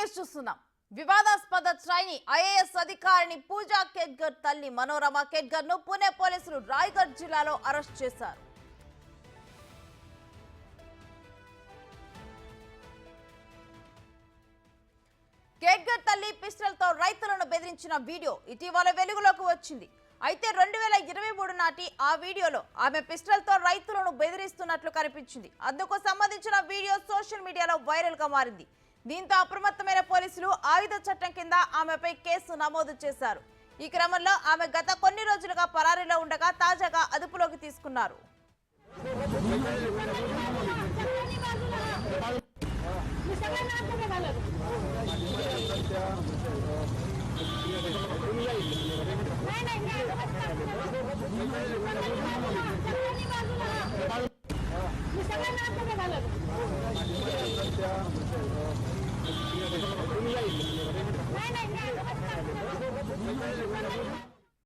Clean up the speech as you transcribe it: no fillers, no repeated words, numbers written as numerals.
News చూస్తున్నాం. వివాదాస్పద trainee IAS అధికారిని పూజా కేట్గర్ తల్లి మనోరమ కేట్గర్ ను పుణె పోలీసులు రాయ్గఢ్ జిల్లాలో అరెస్ట్ చేశారు. కేట్గర్ తల్లి పిస్టల్ తో రైతులను బెదిరించిన వీడియో ఇటీవల వెలుగులోకి వచ్చింది. అయితే 2023 నాటి ఆ వీడియోలో ఆమె పిస్టల్ తో రైతులను బెదిరిస్తున్నట్లు కనిపించింది. అందుకు సంబంధించిన వీడియో సోషల్ మీడియాలో వైరల్ గా మారింది. దీంతో అప్రమత్తమైన పోలీసులు ఆయుధ చట్టం కింద ఆమెపై కేసు నమోదు చేశారు. ఈ క్రమంలో ఆమె గత కొన్ని రోజులుగా పరారీలో ఉండగా తాజాగా అదుపులోకి తీసుకున్నారు.